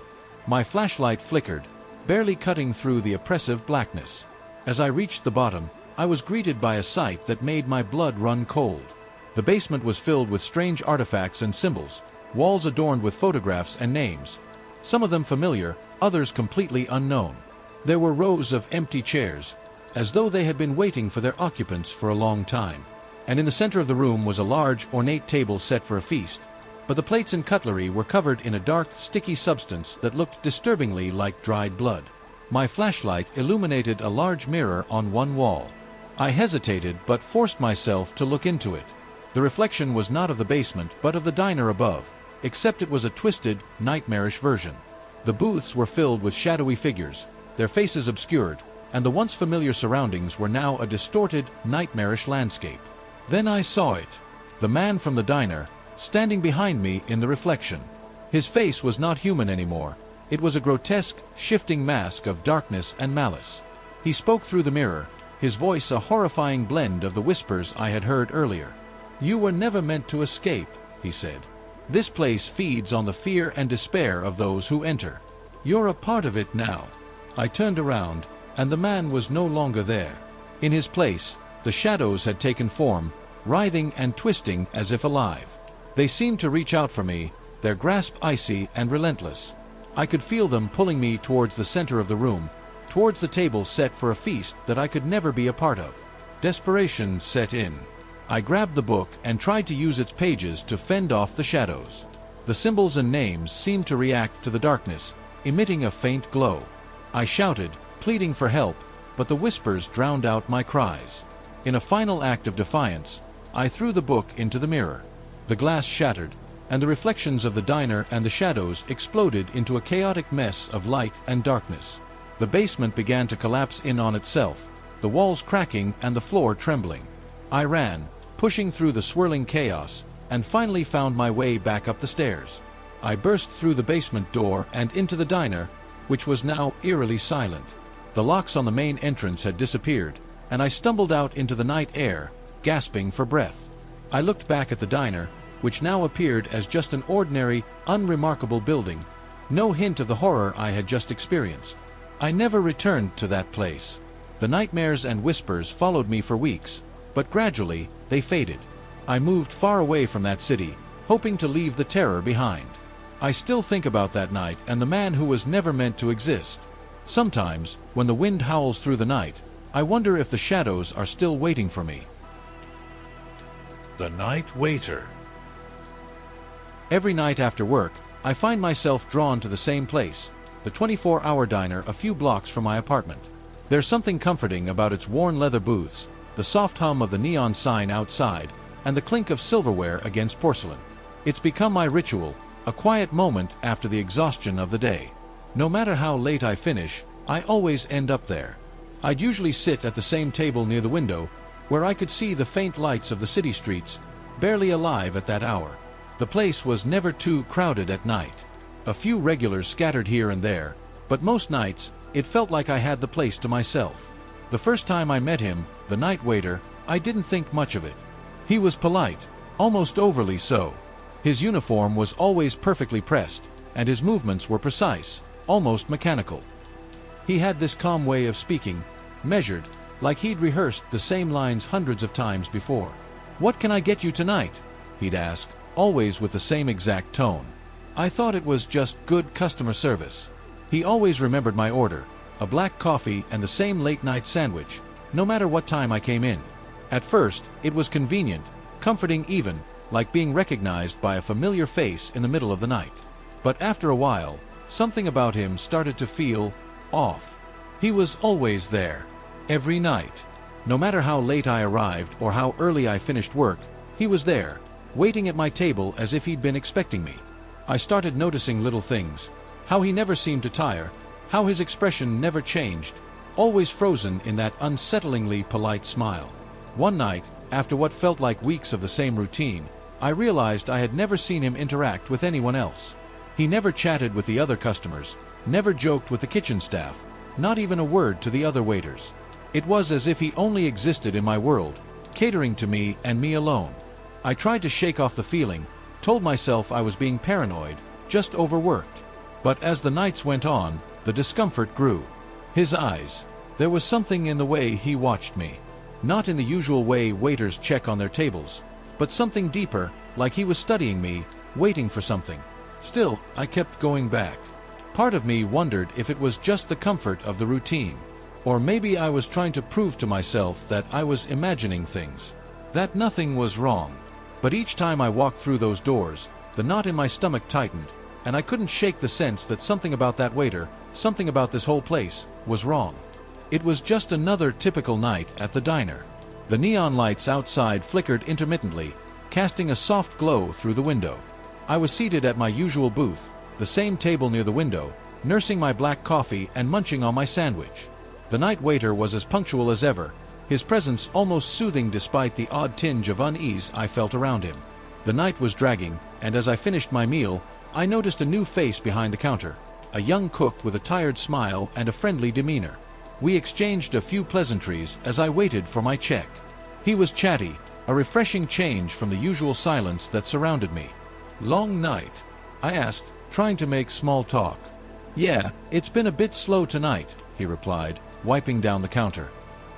My flashlight flickered, barely cutting through the oppressive blackness. As I reached the bottom, I was greeted by a sight that made my blood run cold. The basement was filled with strange artifacts and symbols, walls adorned with photographs and names. Some of them familiar, others completely unknown. There were rows of empty chairs, as though they had been waiting for their occupants for a long time. And in the center of the room was a large, ornate table set for a feast, but the plates and cutlery were covered in a dark, sticky substance that looked disturbingly like dried blood. My flashlight illuminated a large mirror on one wall. I hesitated but forced myself to look into it. The reflection was not of the basement but of the diner above, except it was a twisted, nightmarish version. The booths were filled with shadowy figures, their faces obscured, and the once familiar surroundings were now a distorted, nightmarish landscape. Then I saw it. The man from the diner, standing behind me in the reflection. His face was not human anymore. It was a grotesque, shifting mask of darkness and malice. He spoke through the mirror, his voice a horrifying blend of the whispers I had heard earlier. "You were never meant to escape," he said. "This place feeds on the fear and despair of those who enter. You're a part of it now." I turned around, and the man was no longer there. In his place, the shadows had taken form, writhing and twisting as if alive. They seemed to reach out for me, their grasp icy and relentless. I could feel them pulling me towards the center of the room, towards the table set for a feast that I could never be a part of. Desperation set in. I grabbed the book and tried to use its pages to fend off the shadows. The symbols and names seemed to react to the darkness, emitting a faint glow. I shouted, pleading for help, but the whispers drowned out my cries. In a final act of defiance, I threw the book into the mirror. The glass shattered, and the reflections of the diner and the shadows exploded into a chaotic mess of light and darkness. The basement began to collapse in on itself, the walls cracking and the floor trembling. I ran, pushing through the swirling chaos, and finally found my way back up the stairs. I burst through the basement door and into the diner, which was now eerily silent. The locks on the main entrance had disappeared, and I stumbled out into the night air, gasping for breath. I looked back at the diner, which now appeared as just an ordinary, unremarkable building, no hint of the horror I had just experienced. I never returned to that place. The nightmares and whispers followed me for weeks, but gradually they faded. I moved far away from that city, hoping to leave the terror behind. I still think about that night and the man who was never meant to exist. Sometimes, when the wind howls through the night, I wonder if the shadows are still waiting for me. The Night Waiter. Every night after work, I find myself drawn to the same place, the 24-hour diner a few blocks from my apartment. There's something comforting about its worn leather booths, the soft hum of the neon sign outside, and the clink of silverware against porcelain. It's become my ritual, a quiet moment after the exhaustion of the day. No matter how late I finish, I always end up there. I'd usually sit at the same table near the window, where I could see the faint lights of the city streets, barely alive at that hour. The place was never too crowded at night. A few regulars scattered here and there, but most nights, it felt like I had the place to myself. The first time I met him, the night waiter, I didn't think much of it. He was polite, almost overly so. His uniform was always perfectly pressed, and his movements were precise, almost mechanical. He had this calm way of speaking, measured, like he'd rehearsed the same lines hundreds of times before. "What can I get you tonight?" he'd ask, always with the same exact tone. I thought it was just good customer service. He always remembered my order, a black coffee and the same late-night sandwich, no matter what time I came in. At first, it was convenient, comforting even, like being recognized by a familiar face in the middle of the night. But after a while, something about him started to feel off. He was always there, every night. No matter how late I arrived or how early I finished work, he was there, waiting at my table as if he'd been expecting me. I started noticing little things, how he never seemed to tire, how his expression never changed, always frozen in that unsettlingly polite smile. One night, after what felt like weeks of the same routine, I realized I had never seen him interact with anyone else. He never chatted with the other customers, never joked with the kitchen staff, not even a word to the other waiters. It was as if he only existed in my world, catering to me and me alone. I tried to shake off the feeling, told myself I was being paranoid, just overworked. But as the nights went on, the discomfort grew. His eyes. There was something in the way he watched me. Not in the usual way waiters check on their tables, but something deeper, like he was studying me, waiting for something. Still, I kept going back. Part of me wondered if it was just the comfort of the routine, or maybe I was trying to prove to myself that I was imagining things, that nothing was wrong. But each time I walked through those doors, the knot in my stomach tightened, and I couldn't shake the sense that something about that waiter, something about this whole place, was wrong. It was just another typical night at the diner. The neon lights outside flickered intermittently, casting a soft glow through the window. I was seated at my usual booth, the same table near the window, nursing my black coffee and munching on my sandwich. The night waiter was as punctual as ever, his presence almost soothing despite the odd tinge of unease I felt around him. The night was dragging, and as I finished my meal, I noticed a new face behind the counter, a young cook with a tired smile and a friendly demeanor. We exchanged a few pleasantries as I waited for my check. He was chatty, a refreshing change from the usual silence that surrounded me. "Long night?" I asked, trying to make small talk. "Yeah, it's been a bit slow tonight," he replied, wiping down the counter.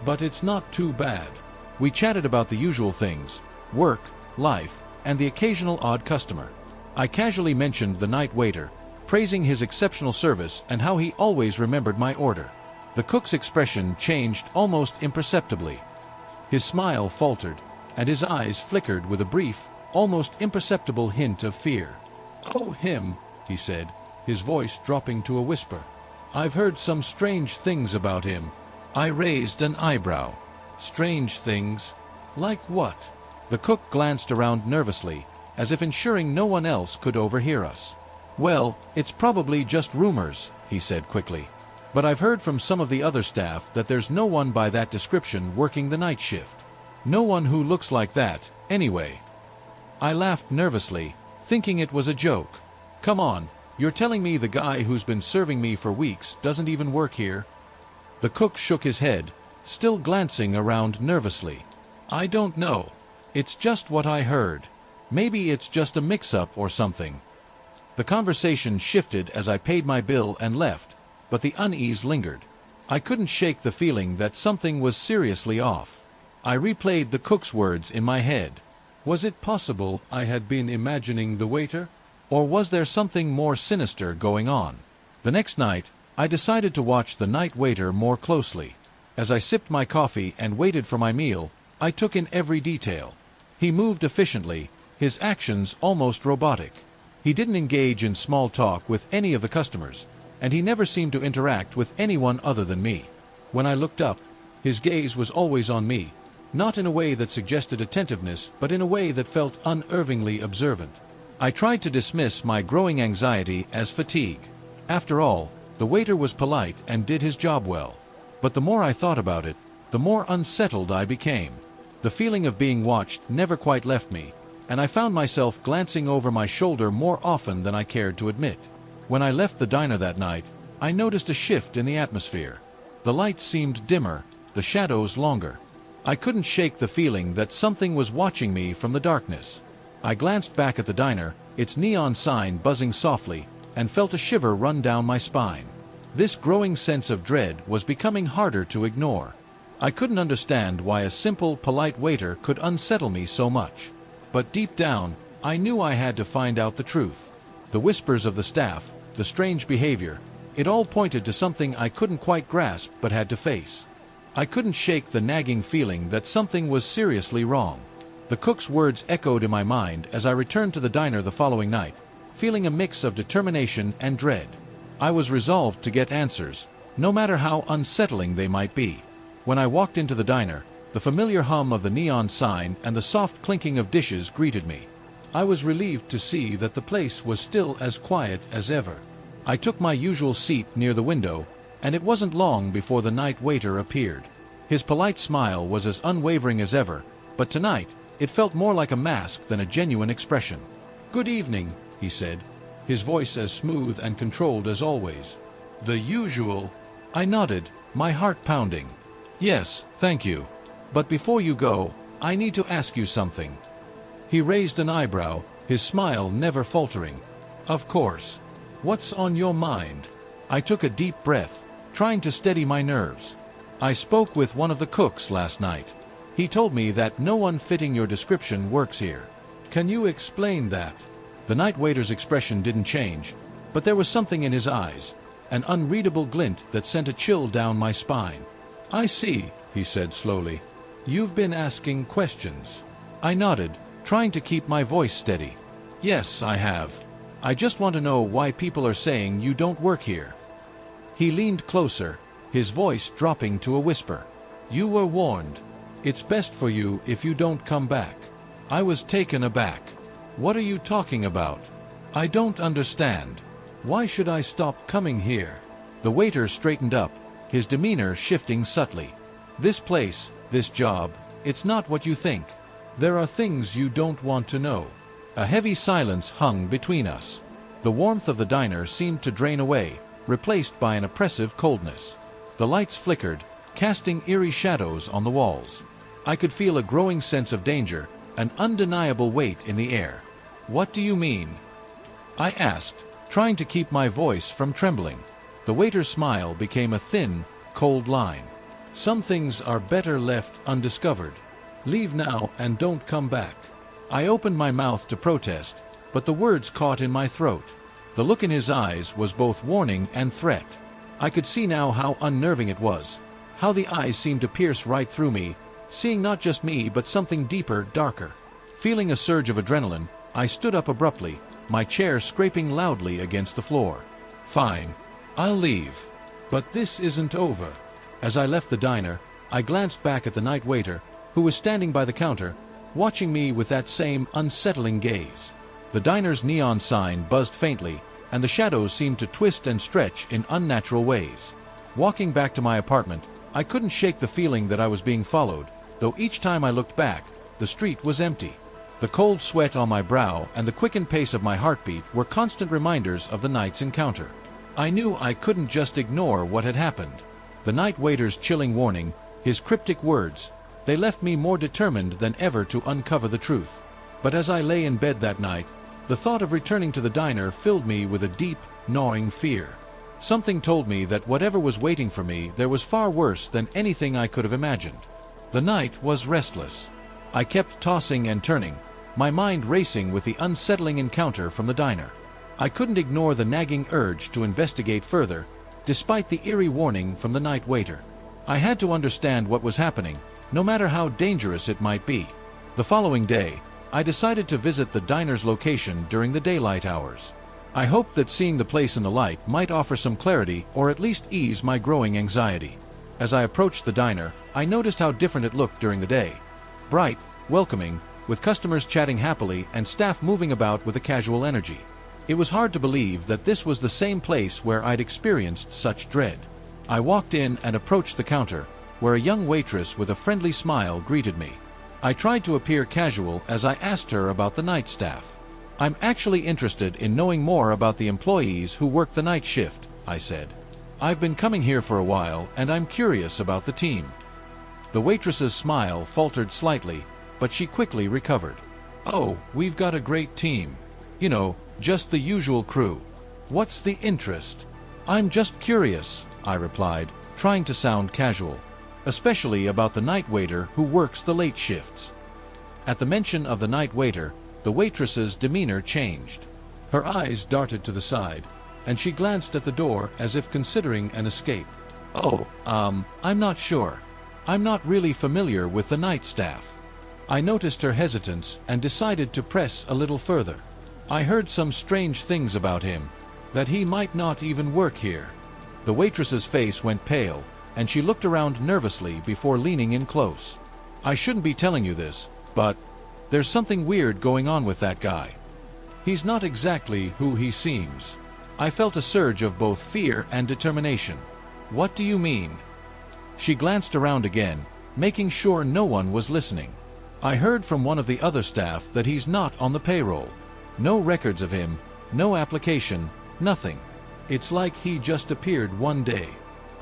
"But it's not too bad." We chatted about the usual things, work, life, and the occasional odd customer. I casually mentioned the night waiter, praising his exceptional service and how he always remembered my order. The cook's expression changed almost imperceptibly. His smile faltered, and his eyes flickered with a brief, almost imperceptible hint of fear. "Oh, him," he said, his voice dropping to a whisper. "I've heard some strange things about him." I raised an eyebrow. "Strange things? Like what?" The cook glanced around nervously, as if ensuring no one else could overhear us. "Well, it's probably just rumors," he said quickly. "But I've heard from some of the other staff that there's no one by that description working the night shift. No one who looks like that, anyway." I laughed nervously, thinking it was a joke. "Come on, you're telling me the guy who's been serving me for weeks doesn't even work here?" The cook shook his head, still glancing around nervously. "I don't know. It's just what I heard. Maybe it's just a mix-up or something." The conversation shifted as I paid my bill and left, but the unease lingered. I couldn't shake the feeling that something was seriously off. I replayed the cook's words in my head. Was it possible I had been imagining the waiter? Or was there something more sinister going on? The next night, I decided to watch the night waiter more closely. As I sipped my coffee and waited for my meal, I took in every detail. He moved efficiently, his actions almost robotic. He didn't engage in small talk with any of the customers, and he never seemed to interact with anyone other than me. When I looked up, his gaze was always on me, not in a way that suggested attentiveness, but in a way that felt unervingly observant. I tried to dismiss my growing anxiety as fatigue. After all, the waiter was polite and did his job well. But the more I thought about it, the more unsettled I became. The feeling of being watched never quite left me, and I found myself glancing over my shoulder more often than I cared to admit. When I left the diner that night, I noticed a shift in the atmosphere. The lights seemed dimmer, the shadows longer. I couldn't shake the feeling that something was watching me from the darkness. I glanced back at the diner, its neon sign buzzing softly, and felt a shiver run down my spine. This growing sense of dread was becoming harder to ignore. I couldn't understand why a simple, polite waiter could unsettle me so much. But deep down, I knew I had to find out the truth. The whispers of the staff, the strange behavior, it all pointed to something I couldn't quite grasp but had to face. I couldn't shake the nagging feeling that something was seriously wrong. The cook's words echoed in my mind as I returned to the diner the following night, feeling a mix of determination and dread. I was resolved to get answers, no matter how unsettling they might be. When I walked into the diner, the familiar hum of the neon sign and the soft clinking of dishes greeted me. I was relieved to see that the place was still as quiet as ever. I took my usual seat near the window, and it wasn't long before the night waiter appeared. His polite smile was as unwavering as ever, but tonight, it felt more like a mask than a genuine expression. "Good evening," he said, his voice as smooth and controlled as always. "The usual?" I nodded, my heart pounding. "Yes, thank you. But before you go, I need to ask you something." He raised an eyebrow, his smile never faltering. "Of course. What's on your mind?" I took a deep breath, trying to steady my nerves. "I spoke with one of the cooks last night. He told me that no one fitting your description works here. Can you explain that?" The night waiter's expression didn't change, but there was something in his eyes, an unreadable glint that sent a chill down my spine. "I see," he said slowly. "You've been asking questions." I nodded, trying to keep my voice steady. "Yes, I have. I just want to know why people are saying you don't work here." He leaned closer, his voice dropping to a whisper. "You were warned. It's best for you if you don't come back." I was taken aback. "What are you talking about? I don't understand. Why should I stop coming here?" The waiter straightened up, his demeanor shifting subtly. "This place, this job, it's not what you think. There are things you don't want to know." A heavy silence hung between us. The warmth of the diner seemed to drain away, replaced by an oppressive coldness. The lights flickered, casting eerie shadows on the walls. I could feel a growing sense of danger, an undeniable weight in the air. "What do you mean?" I asked, trying to keep my voice from trembling. The waiter's smile became a thin, cold line. "Some things are better left undiscovered. Leave now and don't come back." I opened my mouth to protest, but the words caught in my throat. The look in his eyes was both warning and threat. I could see now how unnerving it was, how the eyes seemed to pierce right through me, seeing not just me but something deeper, darker. Feeling a surge of adrenaline, I stood up abruptly, my chair scraping loudly against the floor. "Fine. I'll leave. But this isn't over." As I left the diner, I glanced back at the night waiter, who was standing by the counter, watching me with that same unsettling gaze. The diner's neon sign buzzed faintly, and the shadows seemed to twist and stretch in unnatural ways. Walking back to my apartment, I couldn't shake the feeling that I was being followed, though each time I looked back, the street was empty. The cold sweat on my brow and the quickened pace of my heartbeat were constant reminders of the night's encounter. I knew I couldn't just ignore what had happened. The night waiter's chilling warning, his cryptic words, they left me more determined than ever to uncover the truth. But as I lay in bed that night, the thought of returning to the diner filled me with a deep, gnawing fear. Something told me that whatever was waiting for me there was far worse than anything I could have imagined. The night was restless. I kept tossing and turning, my mind racing with the unsettling encounter from the diner. I couldn't ignore the nagging urge to investigate further, despite the eerie warning from the night waiter. I had to understand what was happening, no matter how dangerous it might be. The following day, I decided to visit the diner's location during the daylight hours. I hoped that seeing the place in the light might offer some clarity or at least ease my growing anxiety. As I approached the diner, I noticed how different it looked during the day. Bright, welcoming, with customers chatting happily and staff moving about with a casual energy. It was hard to believe that this was the same place where I'd experienced such dread. I walked in and approached the counter, where a young waitress with a friendly smile greeted me. I tried to appear casual as I asked her about the night staff. "I'm actually interested in knowing more about the employees who work the night shift," I said. "I've been coming here for a while and I'm curious about the team." The waitress's smile faltered slightly, but she quickly recovered. "Oh, we've got a great team. You know, just the usual crew. What's the interest?" "I'm just curious," I replied, trying to sound casual, "especially about the night waiter who works the late shifts." At the mention of the night waiter, the waitress's demeanor changed. Her eyes darted to the side, and she glanced at the door as if considering an escape. "Oh, I'm not sure. I'm not really familiar with the night staff." I noticed her hesitance and decided to press a little further. "I heard some strange things about him, that he might not even work here." The waitress's face went pale, and she looked around nervously before leaning in close. "I shouldn't be telling you this, but there's something weird going on with that guy. He's not exactly who he seems." I felt a surge of both fear and determination. "What do you mean?" She glanced around again, making sure no one was listening. "I heard from one of the other staff that he's not on the payroll. No records of him, no application, nothing. It's like he just appeared one day."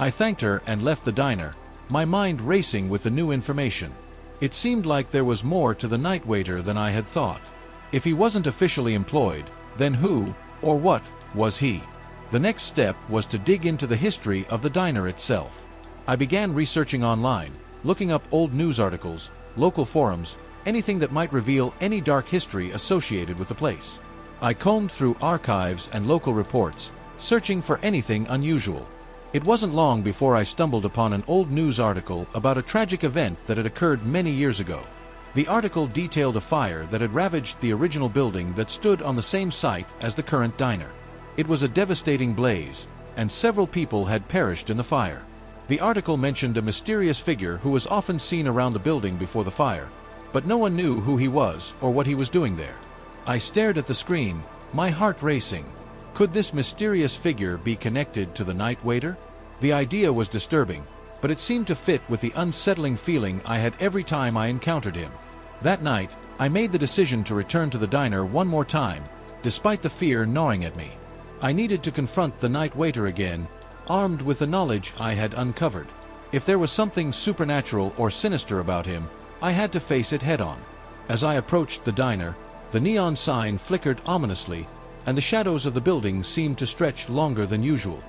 I thanked her and left the diner, my mind racing with the new information. It seemed like there was more to the night waiter than I had thought. If he wasn't officially employed, then who, or what, was he? The next step was to dig into the history of the diner itself. I began researching online, looking up old news articles, local forums, anything that might reveal any dark history associated with the place. I combed through archives and local reports, searching for anything unusual. It wasn't long before I stumbled upon an old news article about a tragic event that had occurred many years ago. The article detailed a fire that had ravaged the original building that stood on the same site as the current diner. It was a devastating blaze, and several people had perished in the fire. The article mentioned a mysterious figure who was often seen around the building before the fire, but no one knew who he was or what he was doing there. I stared at the screen, my heart racing. Could this mysterious figure be connected to the night waiter? The idea was disturbing, but it seemed to fit with the unsettling feeling I had every time I encountered him. That night, I made the decision to return to the diner one more time, despite the fear gnawing at me. I needed to confront the night waiter again, armed with the knowledge I had uncovered. If there was something supernatural or sinister about him, I had to face it head-on. As I approached the diner, the neon sign flickered ominously, and the shadows of the building seemed to stretch longer than usual.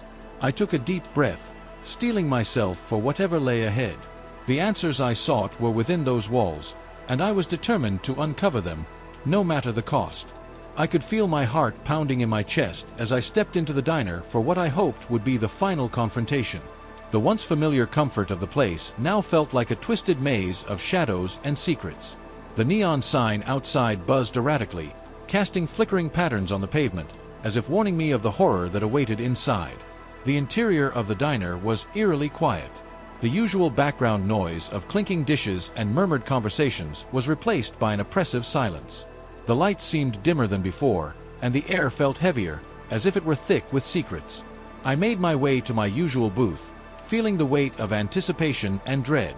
I took a deep breath, steeling myself for whatever lay ahead. The answers I sought were within those walls, and I was determined to uncover them, no matter the cost. I could feel my heart pounding in my chest as I stepped into the diner for what I hoped would be the final confrontation. The once familiar comfort of the place now felt like a twisted maze of shadows and secrets. The neon sign outside buzzed erratically, casting flickering patterns on the pavement, as if warning me of the horror that awaited inside. The interior of the diner was eerily quiet. The usual background noise of clinking dishes and murmured conversations was replaced by an oppressive silence. The lights seemed dimmer than before, and the air felt heavier, as if it were thick with secrets. I made my way to my usual booth, feeling the weight of anticipation and dread.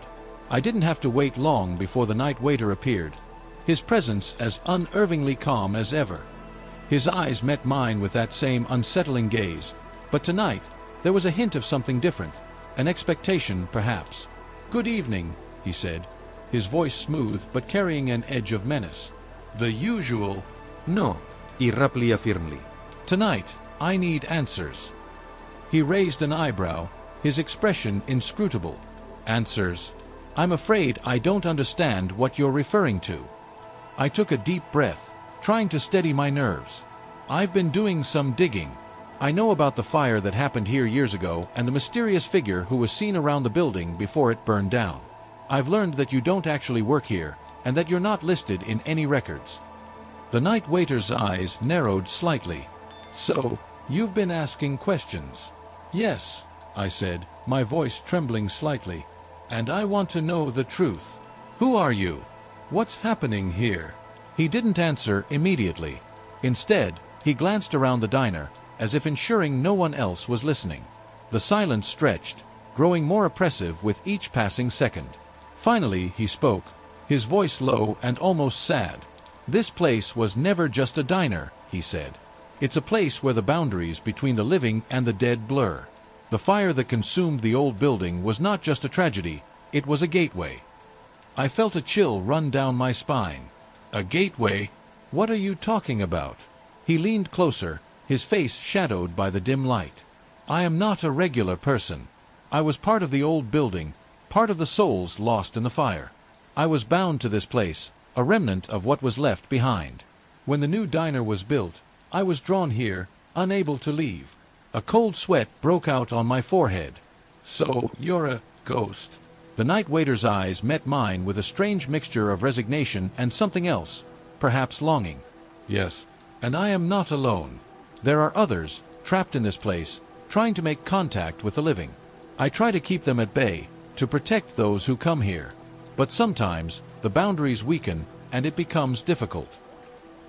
I didn't have to wait long before the night waiter appeared, his presence as unnervingly calm as ever. His eyes met mine with that same unsettling gaze, but tonight there was a hint of something different, an expectation perhaps. "Good evening," he said, his voice smooth but carrying an edge of menace. "The usual?" No, y replied firmly. "Tonight, I need answers." He raised an eyebrow, his expression inscrutable. "Answers? I'm afraid I don't understand what you're referring to." I took a deep breath, trying to steady my nerves. "I've been doing some digging. I know about the fire that happened here years ago and the mysterious figure who was seen around the building before it burned down. I've learned that you don't actually work here, and that you're not listed in any records." The night waiter's eyes narrowed slightly. "So, you've been asking questions?" "Yes," I said, my voice trembling slightly. "And I want to know the truth. Who are you?" What's happening here? He didn't answer immediately. Instead, he glanced around the diner, as if ensuring no one else was listening. The silence stretched, growing more oppressive with each passing second. Finally, he spoke, his voice low and almost sad. "This place was never just a diner," he said. "It's a place where the boundaries between the living and the dead blur. The fire that consumed the old building was not just a tragedy, it was a gateway." I felt a chill run down my spine. "A gateway? What are you talking about?" He leaned closer, his face shadowed by the dim light. "I am not a regular person. I was part of the old building, part of the souls lost in the fire. I was bound to this place, a remnant of what was left behind. When the new diner was built, I was drawn here, unable to leave." A cold sweat broke out on my forehead. "So, you're a ghost?" The night waiter's eyes met mine with a strange mixture of resignation and something else, perhaps longing. "Yes, and I am not alone. There are others, trapped in this place, trying to make contact with the living. I try to keep them at bay, to protect those who come here. But sometimes, the boundaries weaken, and it becomes difficult."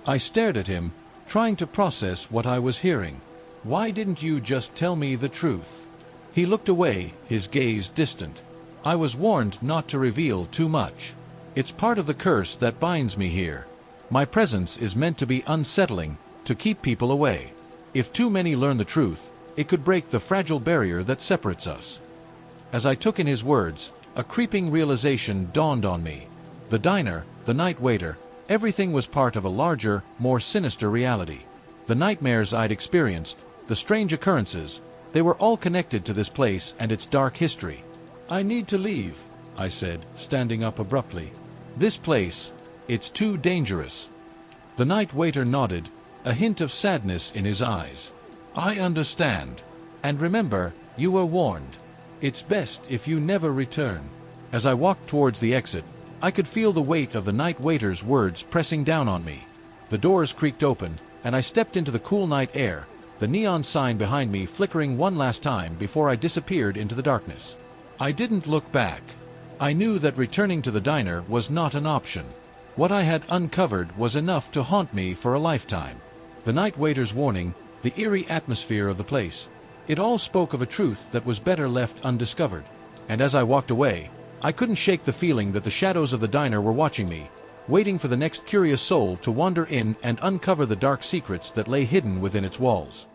I stared at him, trying to process what I was hearing. "Why didn't you just tell me the truth?" He looked away, his gaze distant. "I was warned not to reveal too much. It's part of the curse that binds me here. My presence is meant to be unsettling, to keep people away. If too many learn the truth, it could break the fragile barrier that separates us." As I took in his words, a creeping realization dawned on me. The diner, the night waiter, everything was part of a larger, more sinister reality. The nightmares I'd experienced, the strange occurrences, they were all connected to this place and its dark history. "I need to leave," I said, standing up abruptly. "This place, it's too dangerous." The night waiter nodded, a hint of sadness in his eyes. "I understand. And remember, you were warned. It's best if you never return." As I walked towards the exit, I could feel the weight of the night waiter's words pressing down on me. The doors creaked open, and I stepped into the cool night air, the neon sign behind me flickering one last time before I disappeared into the darkness. I didn't look back. I knew that returning to the diner was not an option. What I had uncovered was enough to haunt me for a lifetime. The night waiter's warning, the eerie atmosphere of the place, it all spoke of a truth that was better left undiscovered. And as I walked away, I couldn't shake the feeling that the shadows of the diner were watching me, waiting for the next curious soul to wander in and uncover the dark secrets that lay hidden within its walls.